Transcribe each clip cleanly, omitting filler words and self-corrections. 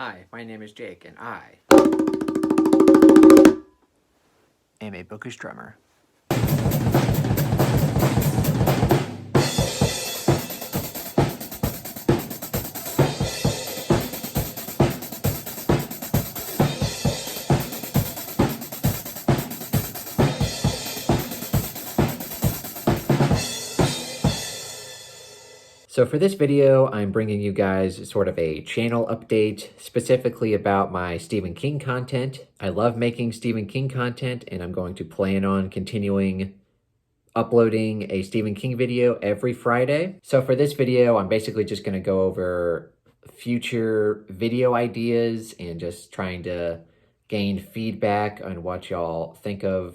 Hi, my name is Jake, and I am a bookish drummer. So for this video, I'm bringing you guys sort of a channel update specifically about my Stephen King content. I love making Stephen King content, and I'm going to plan on continuing uploading a Stephen King video every Friday. So for this video, I'm basically just going to go over future video ideas and just trying to gain feedback on what y'all think of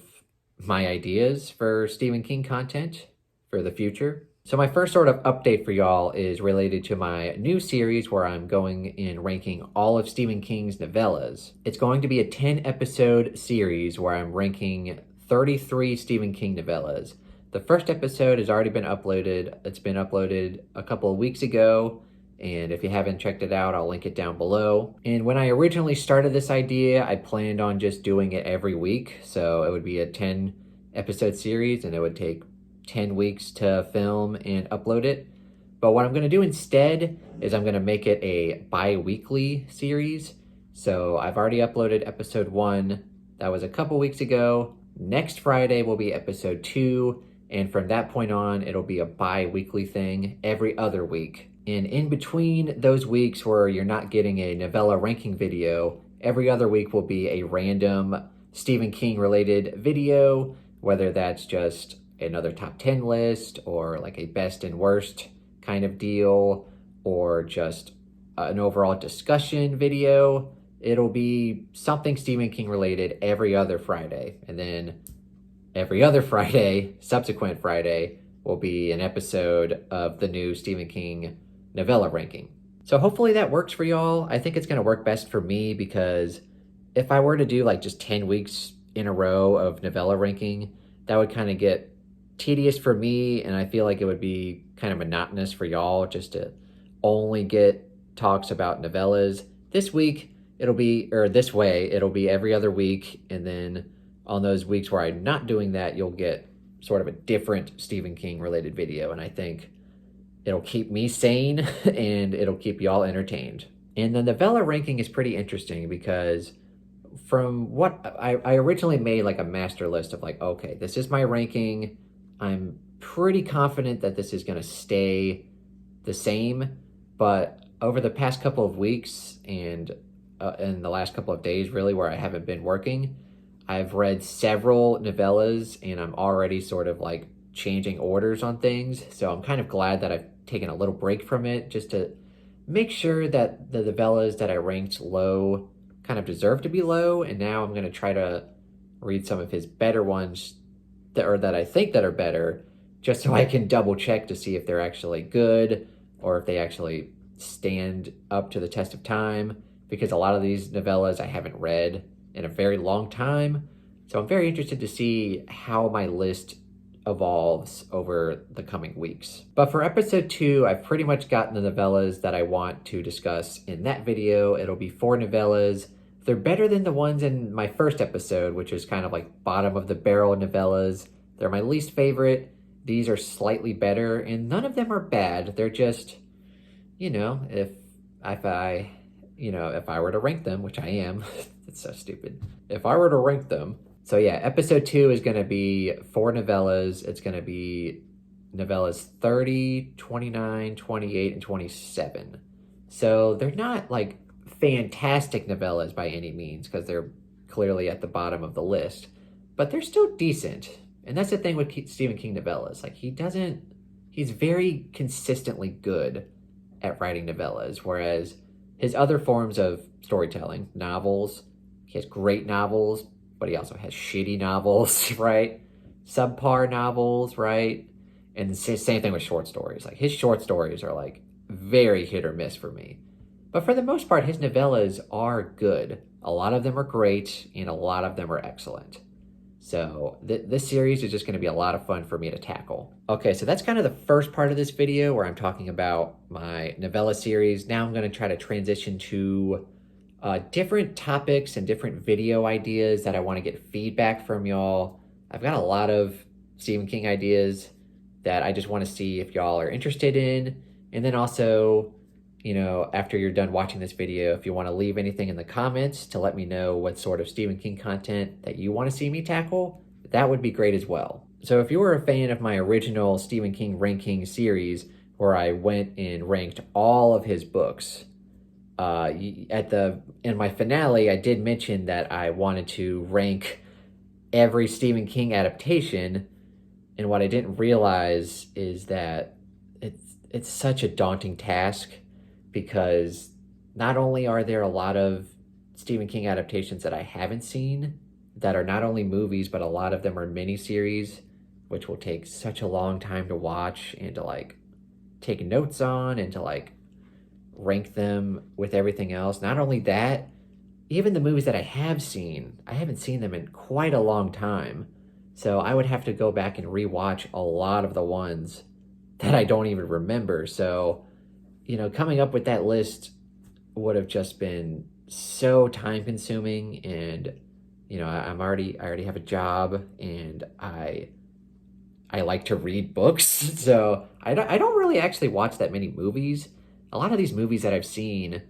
my ideas for Stephen King content for the future. So my first sort of update for y'all is related to my new series where I'm going and ranking all of Stephen King's novellas. It's going to be a 10-episode series where I'm ranking 33 Stephen King novellas. The first episode has already been uploaded. It's been uploaded a couple of weeks ago, and if you haven't checked it out, I'll link it down below. And when I originally started this idea, I planned on just doing it every week. So it would be a 10-episode series, and it would take 10 weeks to film and upload it. But what I'm going to do instead is I'm going to make it a bi-weekly series. So I've already uploaded episode 1. That was a couple weeks ago. Next Friday will be episode 2. And from that point on, it'll be a bi-weekly thing every other week. And in between those weeks where you're not getting a novella ranking video, every other week will be a random Stephen King related video, whether that's just another top 10 list or like a best and worst kind of deal or just an overall discussion video. It'll be something Stephen King related every other Friday. And then every other Friday, subsequent Friday, will be an episode of the new Stephen King novella ranking. So hopefully that works for y'all. I think it's going to work best for me because if I were to do like just 10 weeks in a row of novella ranking, that would kind of get tedious for me, and I feel like it would be kind of monotonous for y'all just to only get talks about novellas. This way, it'll be every other week, and then on those weeks where I'm not doing that, you'll get sort of a different Stephen King related video, and I think it'll keep me sane and it'll keep y'all entertained. And the novella ranking is pretty interesting because from what I originally made like a master list of like, okay, this is my ranking. I'm pretty confident that this is going to stay the same, but over the past couple of weeks and in the last couple of days, really, where I haven't been working, I've read several novellas and I'm already sort of like changing orders on things. So I'm kind of glad that I've taken a little break from it just to make sure that the novellas that I ranked low kind of deserve to be low. And now I'm going to try to read some of his better ones that I think that are better, just so I can double check to see if they're actually good or if they actually stand up to the test of time, because a lot of these novellas I haven't read in a very long time. So I'm very interested to see how my list evolves over the coming weeks. But for episode 2, I've pretty much gotten the novellas that I want to discuss in that video. It'll be 4 novellas. They're better than the ones in my first episode, which is kind of like bottom of the barrel novellas. They're my least favorite. These are slightly better, and none of them are bad. They're just, if I were to rank them, which I am, it's so stupid. If I were to rank them, so yeah, episode 2 is going to be 4 novellas. It's going to be novellas 30, 29, 28, and 27. So they're not like fantastic novellas by any means, because they're clearly at the bottom of the list, but they're still decent. And that's the thing with Stephen King novellas. Like, he's very consistently good at writing novellas, whereas his other forms of storytelling, novels, he has great novels, but he also has shitty novels, right? Subpar novels, right? And the same thing with short stories. Like, his short stories are like very hit or miss for me. But for the most part, his novellas are good. A lot of them are great, and a lot of them are excellent. So this series is just going to be a lot of fun for me to tackle. Okay, so that's kind of the first part of this video where I'm talking about my novella series. Now I'm going to try to transition to different topics and different video ideas that I want to get feedback from y'all. I've got a lot of Stephen King ideas that I just want to see if y'all are interested in. And then also, after you're done watching this video, if you want to leave anything in the comments to let me know what sort of Stephen King content that you want to see me tackle, that would be great as well. So if you were a fan of my original Stephen King ranking series, where I went and ranked all of his books, in my finale, I did mention that I wanted to rank every Stephen King adaptation, and what I didn't realize is that it's such a daunting task, because not only are there a lot of Stephen King adaptations that I haven't seen that are not only movies, but a lot of them are miniseries, which will take such a long time to watch and to take notes on and to rank them with everything else. Not only that, even the movies that I haven't seen them in quite a long time. So I would have to go back and rewatch a lot of the ones that I don't even remember. So, coming up with that list would have just been so time consuming. And, I already have a job, and I like to read books. So I don't really actually watch that many movies. A lot of these movies that I've seen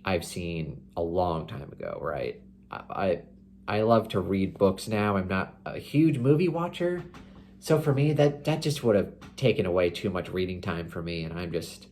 a long time ago, right? I love to read books now. I'm not a huge movie watcher. So for me, that just would have taken away too much reading time for me, and I'm just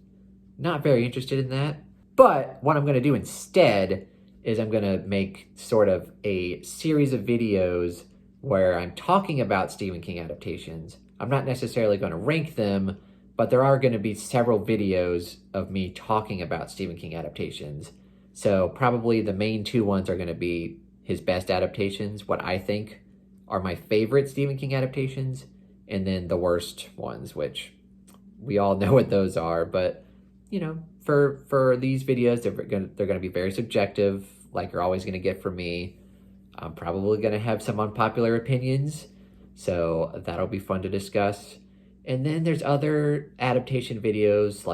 not very interested in that. But what I'm going to do instead is I'm going to make sort of a series of videos where I'm talking about Stephen King adaptations. I'm not necessarily going to rank them, but there are going to be several videos of me talking about Stephen King adaptations. So probably the main two ones are going to be his best adaptations, what I think are my favorite Stephen King adaptations, and then the worst ones, which we all know what those are. But, for these videos, they're going to be very subjective, like you're always going to get from me. I'm probably going to have some unpopular opinions, so that'll be fun to discuss. And then there's other adaptation videos,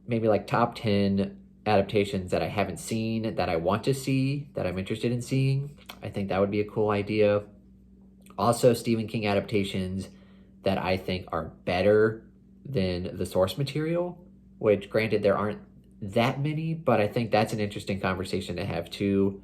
maybe top 10 adaptations that I haven't seen, that I want to see, that I'm interested in seeing. I think that would be a cool idea. Also, Stephen King adaptations that I think are better than the source material, which granted there aren't that many, but I think that's an interesting conversation to have too.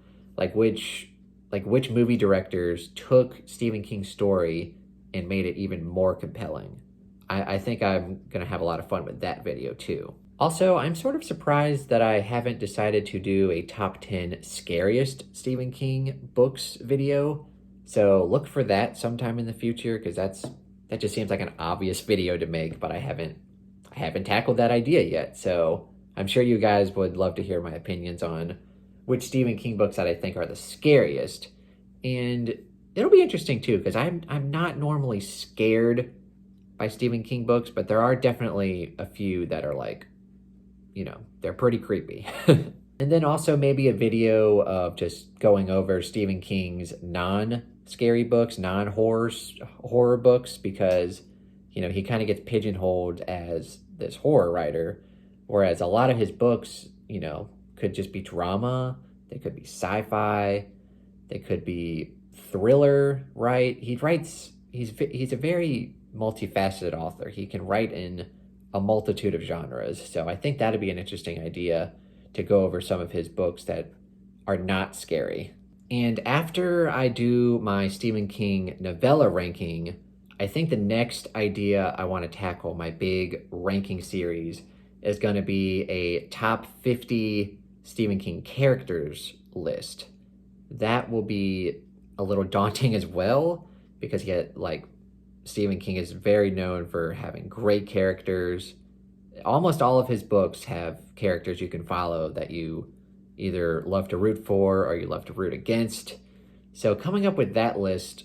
Which movie directors took Stephen King's story and made it even more compelling. I think I'm gonna have a lot of fun with that video too. Also, I'm sort of surprised that I haven't decided to do a top 10 scariest Stephen King books video. So look for that sometime in the future, because that just seems like an obvious video to make, but I haven't tackled that idea yet. So I'm sure you guys would love to hear my opinions on which Stephen King books that I think are the scariest. And it'll be interesting too, because I'm not normally scared by Stephen King books, but there are definitely a few that are they're pretty creepy. And then also maybe a video of just going over Stephen King's non-scary books, non-horror books, because, he kind of gets pigeonholed as this horror writer, whereas a lot of his books, could just be drama, they could be sci-fi, they could be thriller, right? He's a very multifaceted author. He can write in a multitude of genres. So I think that'd be an interesting idea to go over some of his books that are not scary. And after I do my Stephen King novella ranking, I think the next idea I want to tackle, my big ranking series, is going to be a top 50 Stephen King characters list. That will be a little daunting as well, because Stephen King is very known for having great characters. Almost all of his books have characters you can follow that you either love to root for or you love to root against. So coming up with that list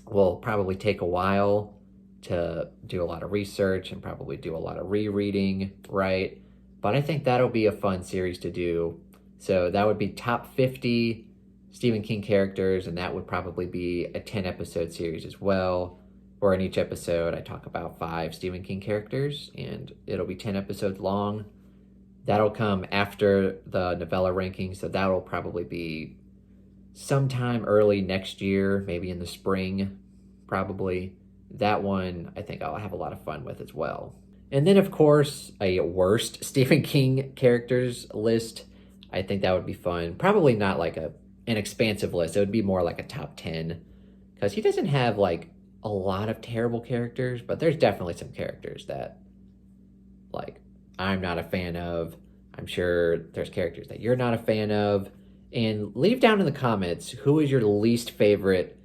will probably take a while to do a lot of research and probably do a lot of rereading, right? But I think that'll be a fun series to do. So that would be top 50 Stephen King characters, and that would probably be a 10-episode series as well, where in each episode I talk about 5 Stephen King characters, and it'll be 10 episodes long. That'll come after the Novella Ranking, so that'll probably be sometime early next year, maybe in the spring, probably. That one I think I'll have a lot of fun with as well. And then, of course, a worst Stephen King characters list. I think that would be fun. Probably not like an expansive list. It would be more like a top 10, because he doesn't have like a lot of terrible characters, but there's definitely some characters that like I'm not a fan of. I'm sure there's characters that you're not a fan of. And leave down in the comments who is your least favorite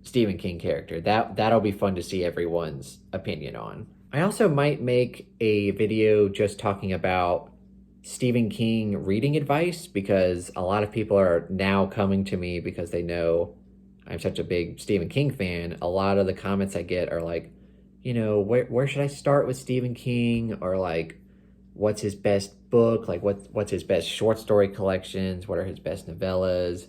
Stephen King character. That'll be fun to see everyone's opinion on. I also might make a video just talking about Stephen King reading advice, because a lot of people are now coming to me because they know I'm such a big Stephen King fan. A lot of the comments I get are like, where should I start with Stephen King? Or like, what's his best book? Like, what's his best short story collections? What are his best novellas?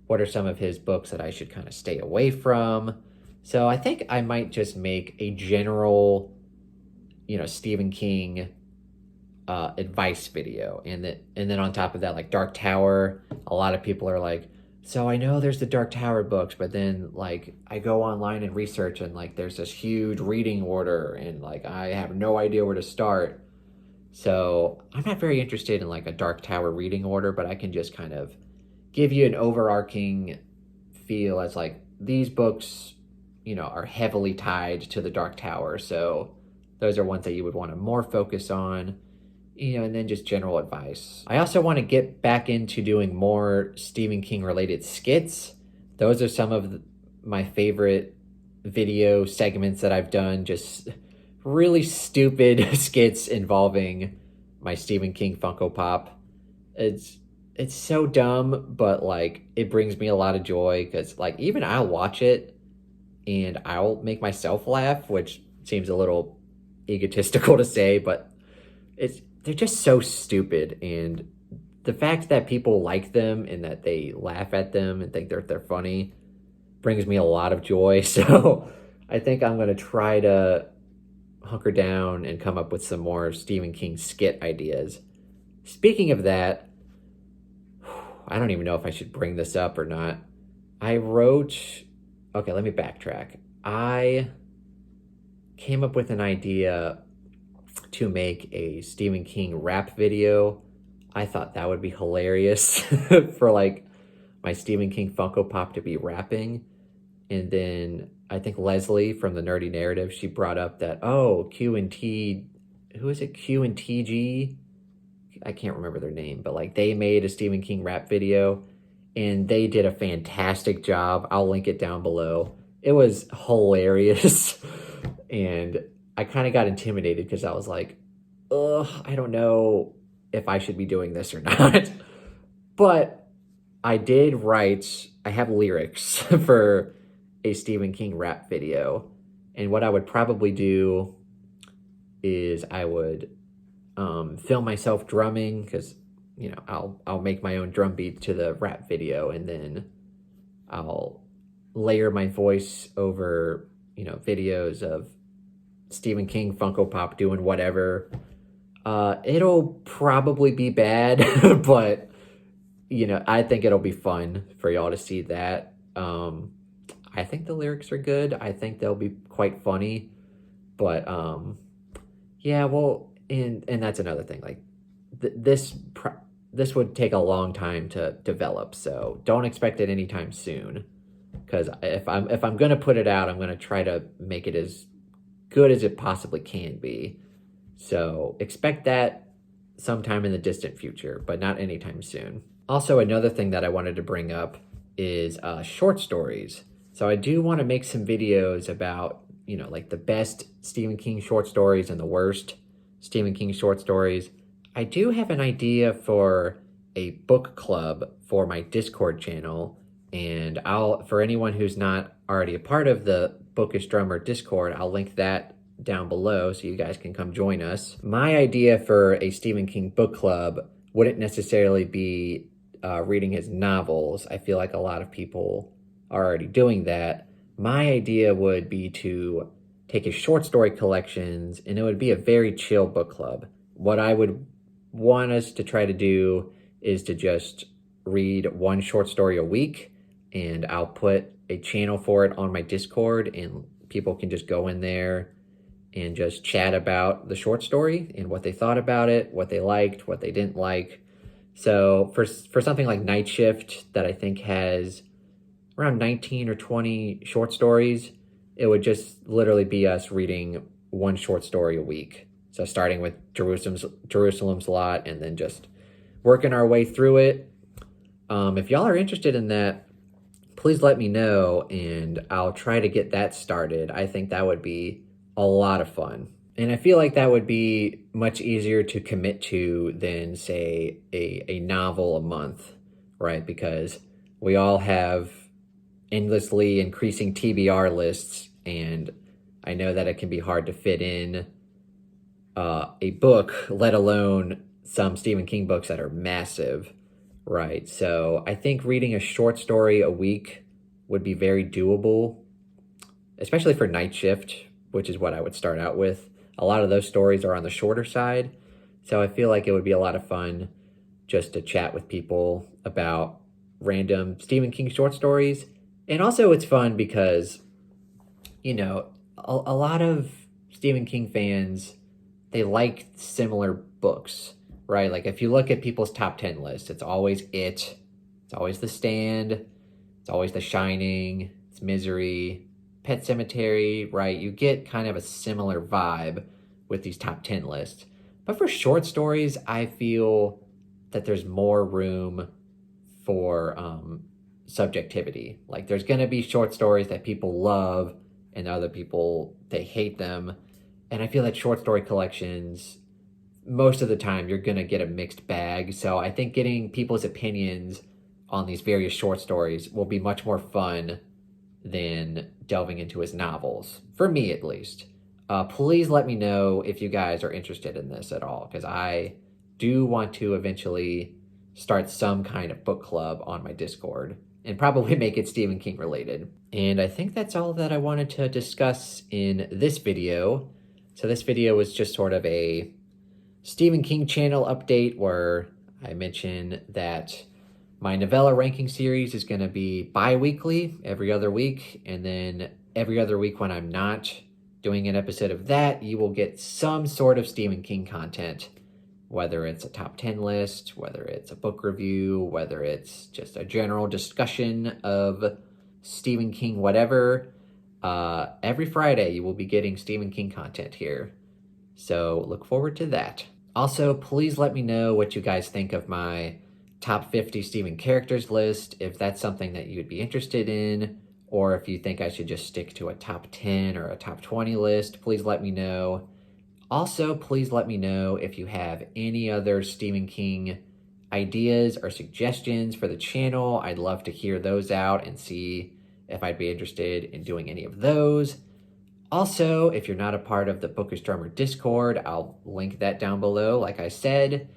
What are some of his books that I should kind of stay away from? So I think I might just make a general, Stephen King advice video. And then on top of that, like Dark Tower, a lot of people are like, so I know there's the Dark Tower books, but then like I go online and research, and like there's this huge reading order, and like I have no idea where to start. So I'm not very interested in like a Dark Tower reading order, but I can just kind of give you an overarching feel as like these books, are heavily tied to the Dark Tower. So those are ones that you would want to more focus on, and then just general advice. I also want to get back into doing more Stephen King related skits. Those are some of my favorite video segments that I've done, just really stupid skits involving my Stephen King Funko Pop. It's so dumb, but like it brings me a lot of joy, because like even I'll watch it and I'll make myself laugh, which seems a little egotistical to say, but they're just so stupid, and the fact that people like them and that they laugh at them and think they're funny brings me a lot of joy. So I think I'm gonna try to hunker down and come up with some more Stephen King skit ideas. Speaking of that, I don't even know if I should bring this up or not. Okay, let me backtrack. I came up with an idea to make a Stephen King rap video. I thought that would be hilarious for like my Stephen King Funko Pop to be rapping. And then I think Leslie from the Nerdy Narrative, she brought up that, Q and T, who is it? Q and TG? I can't remember their name, but like they made a Stephen King rap video and they did a fantastic job. I'll link it down below. It was hilarious. And I kind of got intimidated because I was like, I don't know if I should be doing this or not. But I have lyrics for a Stephen King rap video. And what I would probably do is I would film myself drumming, because, I'll make my own drum beat to the rap video, and then I'll layer my voice over, videos of Stephen King Funko Pop doing whatever. It'll probably be bad, but I think it'll be fun for y'all to see that. I think the lyrics are good. I think they'll be quite funny, but yeah, well, and that's another thing. Like this would take a long time to develop, so don't expect it anytime soon. Because if I'm gonna put it out, I'm gonna try to make it as good as it possibly can be. So expect that sometime in the distant future, but not anytime soon. Also, another thing that I wanted to bring up is short stories. So I do want to make some videos about, like the best Stephen King short stories and the worst Stephen King short stories. I do have an idea for a book club for my Discord channel, and for anyone who's not already a part of the Bookish Drummer Discord, I'll link that down below so you guys can come join us. My idea for a Stephen King book club wouldn't necessarily be reading his novels. I feel like a lot of people are already doing that. My idea would be to take his short story collections, and it would be a very chill book club. What I would want us to try to do is to just read one short story a week, and I'll put a channel for it on my Discord, and people can just go in there and just chat about the short story and what they thought about it, what they liked, what they didn't like. So for something like Night Shift that I think has around 19 or 20 short stories, it would just literally be us reading one short story a week. So starting with Jerusalem's Lot and then just working our way through it. If y'all are interested in that, please let me know and I'll try to get that started. I think that would be a lot of fun. And I feel like that would be much easier to commit to than, say, a novel a month, right? Because we all have endlessly increasing TBR lists, and I know that it can be hard to fit in a book, let alone some Stephen King books that are massive, right? So I think reading a short story a week would be very doable, especially for Night Shift, which is what I would start out with. A lot of those stories are on the shorter side, so I feel like it would be a lot of fun just to chat with people about random Stephen King short stories. And also it's fun because, you know, a lot of Stephen King fans, they like similar books, right? Like if you look at people's top 10 lists, it's always it's always The Stand, it's always The Shining, it's Misery, Pet Sematary, right? You get kind of a similar vibe with these top 10 lists. But for short stories, I feel that there's more room for subjectivity. Like there's going to be short stories that people love and other people, they hate them. And I feel that short story collections, most of the time, you're going to get a mixed bag. So I think getting people's opinions on these various short stories will be much more fun than delving into his novels, for me at least. Please let me know if you guys are interested in this at all, because I do want to eventually start some kind of book club on my Discord and probably make it Stephen King related. And I think that's all that I wanted to discuss in this video. So this video was just sort of a Stephen King channel update where I mentioned that my Novella Ranking series is going to be bi-weekly, every other week, and then every other week when I'm not doing an episode of that, you will get some sort of Stephen King content, whether it's a top 10 list, whether it's a book review, whether it's just a general discussion of Stephen King, whatever. Every Friday, you will be getting Stephen King content here. So look forward to that. Also, please let me know what you guys think of my top 50 Stephen characters list, if that's something that you'd be interested in, or if you think I should just stick to a top 10 or a top 20 list, please let me know. Also, please let me know if you have any other Stephen King ideas or suggestions for the channel. I'd love to hear those out and see if I'd be interested in doing any of those. Also, if you're not a part of the Bookish Drummer Discord, I'll link that down below, like I said.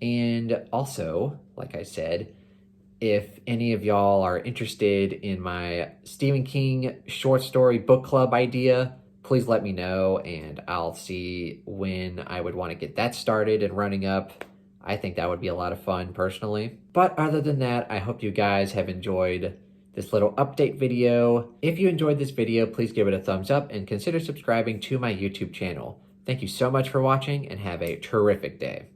And also, like I said, if any of y'all are interested in my Stephen King short story book club idea, please let me know and I'll see when I would want to get that started and running up. I think that would be a lot of fun personally. But other than that, I hope you guys have enjoyed this little update video. If you enjoyed this video, please give it a thumbs up and consider subscribing to my YouTube channel. Thank you so much for watching and have a terrific day.